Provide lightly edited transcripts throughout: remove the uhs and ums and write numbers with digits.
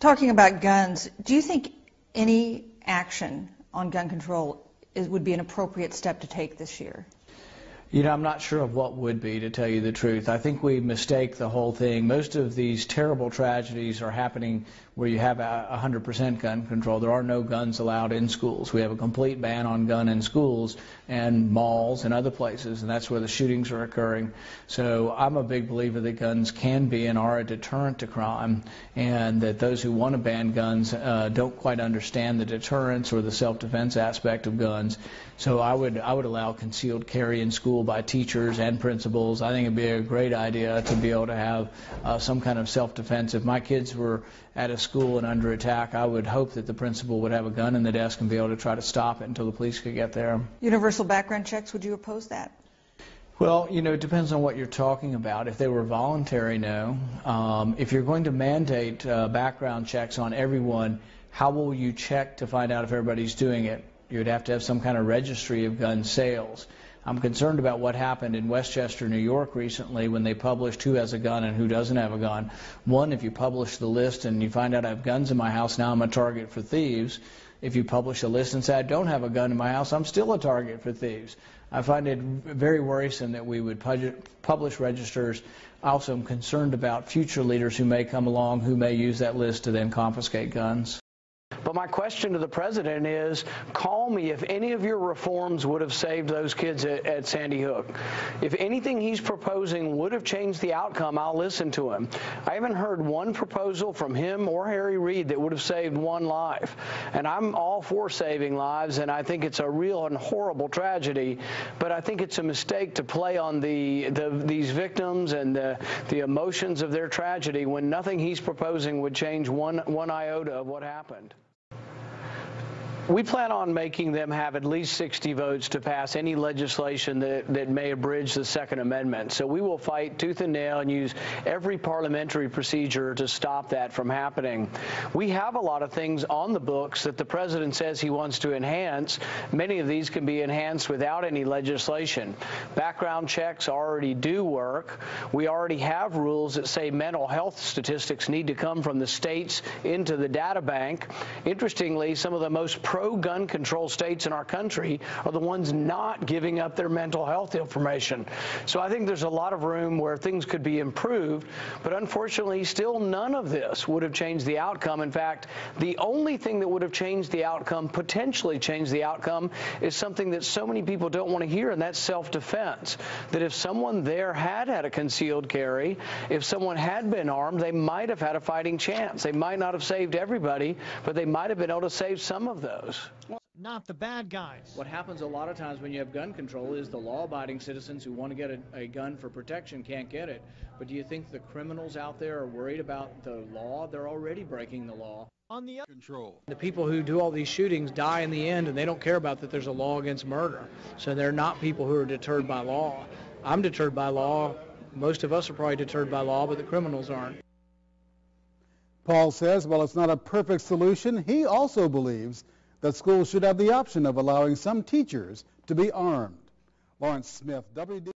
Talking about guns, do you think any action on gun control would be an appropriate step to take this year? You know, I'm not sure of what would be, to tell you the truth. I think we mistake the whole thing. Most of these terrible tragedies are happening where you have 100% gun control. There are no guns allowed in schools. We have a complete ban on gun in schools and malls and other places, and that's where the shootings are occurring. So I'm a big believer that guns can be and are a deterrent to crime, and that those who want to ban guns don't quite understand the deterrence or the self-defense aspect of guns. So I would allow concealed carry in school by teachers and principals. I think it'd be a great idea to be able to have some kind of self-defense. If my kids were at a school and under attack, I would hope that the principal would have a gun in the desk and be able to try to stop it until the police could get there. Universal background checks, would you oppose that? Well, you know, it depends on what you're talking about. If they were voluntary, no. If you're going to mandate background checks on everyone, how will you check to find out if everybody's doing it? You would have to have some kind of registry of gun sales. I'm concerned about what happened in Westchester, New York recently when they published who has a gun and who doesn't have a gun. One, if you publish the list and you find out I have guns in my house, now I'm a target for thieves. If you publish a list and say I don't have a gun in my house, I'm still a target for thieves. I find it very worrisome that we would publish registers. I also am concerned about future leaders who may come along who may use that list to then confiscate guns. But my question to the president is, call me if any of your reforms would have saved those kids at Sandy Hook. If anything he's proposing would have changed the outcome, I'll listen to him. I haven't heard one proposal from him or Harry Reid that would have saved one life. And I'm all for saving lives, and I think it's a real and horrible tragedy. But I think it's a mistake to play on these victims and the emotions of their tragedy when nothing he's proposing would change one iota of what happened. We plan on making them have at least 60 votes to pass any legislation that may abridge the Second Amendment. So we will fight tooth and nail and use every parliamentary procedure to stop that from happening. We have a lot of things on the books that the president says he wants to enhance. Many of these can be enhanced without any legislation. Background checks already do work. We already have rules that say mental health statistics need to come from the states into the data bank. Interestingly, some of the most pro-gun control states in our country are the ones not giving up their mental health information. So I think there's a lot of room where things could be improved, but unfortunately still none of this would have changed the outcome. In fact, the only thing that would have changed the outcome, potentially changed the outcome, is something that so many people don't want to hear, and that's self-defense. That if someone there had a concealed carry, if someone had been armed, they might have had a fighting chance. They might not have saved everybody, but they might have been able to save some of those. Not the bad guys. What happens a lot of times when you have gun control is the law-abiding citizens who want to get a gun for protection can't get it. But do you think the criminals out there are worried about the law? They're already breaking the law. On the control. The people who do all these shootings die in the end, and they don't care about that there's a law against murder. So they're not people who are deterred by law. I'm deterred by law. Most of us are probably deterred by law, but the criminals aren't. Paul says while it's not a perfect solution, he also believes that schools should have the option of allowing some teachers to be armed. Lawrence Smith, WD.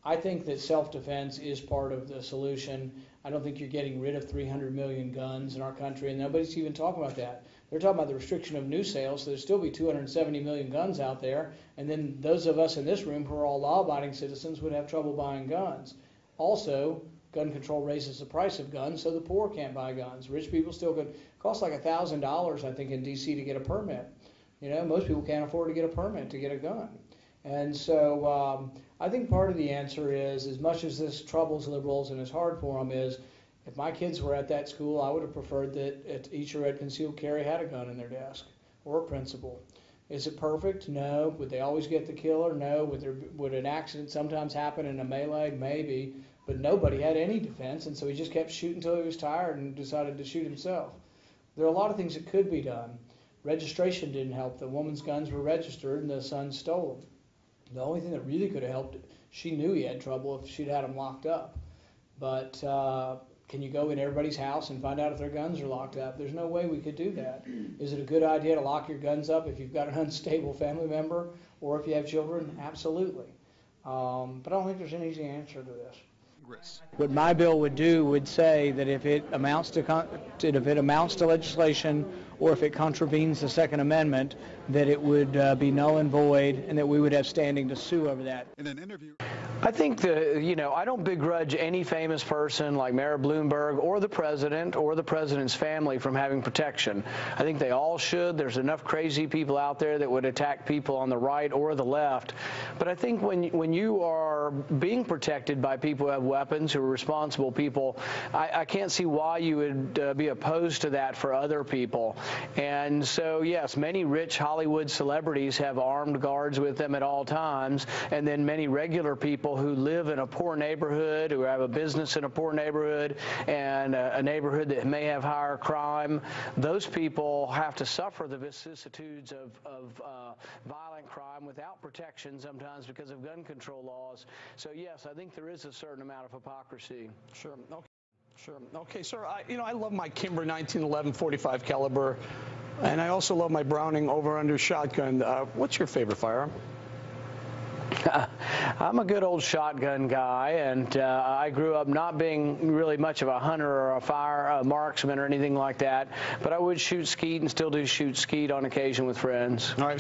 I think that self-defense is part of the solution. I don't think you're getting rid of 300 million guns in our country, and nobody's even talking about that. They're talking about the restriction of new sales, so there'll still be 270 million guns out there, and then those of us in this room who are all law-abiding citizens would have trouble buying guns. Also, gun control raises the price of guns, so the poor can't buy guns. Rich people still could. It costs like $1,000, I think, in D.C. to get a permit. You know, most people can't afford to get a permit to get a gun. And so I think part of the answer is, as much as this troubles liberals and is hard for them, is if my kids were at that school, I would have preferred that a teacher at concealed carry had a gun in their desk, or a principal. Is it perfect? No. Would they always get the killer? No. Would an accident sometimes happen in a melee? Maybe. But nobody had any defense, and so he just kept shooting until he was tired and decided to shoot himself. There are a lot of things that could be done. Registration didn't help. The woman's guns were registered, and the son stole them. The only thing that really could have helped, she knew he had trouble if she'd had him locked up. But can you go in everybody's house and find out if their guns are locked up? There's no way we could do that. Is it a good idea to lock your guns up if you've got an unstable family member or if you have children? Absolutely. But I don't think there's an easy answer to this. Congress. What my bill would do would say that if it amounts to legislation, or if it contravenes the Second Amendment, that it would be null and void, and that we would have standing to sue over that. In an interview, I think I don't begrudge any famous person like Mayor Bloomberg or the president's family from having protection. I think they all should. There's enough crazy people out there that would attack people on the right or the left. But I think when you are being protected by people who have weapons, who are responsible people, I can't see why you would be opposed to that for other people. And so, yes, many rich Hollywood celebrities have armed guards with them at all times, and then many regular people who live in a poor neighborhood, who have a business in a poor neighborhood, and a neighborhood that may have higher crime, those people have to suffer the vicissitudes of violent crime without protection sometimes because of gun control laws. So, yes, I think there is a certain amount of hypocrisy. Sure. Okay. Sure. Okay, sir. I love my Kimber 1911 45 caliber, and I also love my Browning over/under shotgun. What's your favorite firearm? I'm a good old shotgun guy, and I grew up not being really much of a hunter or a marksman or anything like that, but I would shoot skeet and still do shoot skeet on occasion with friends. All right.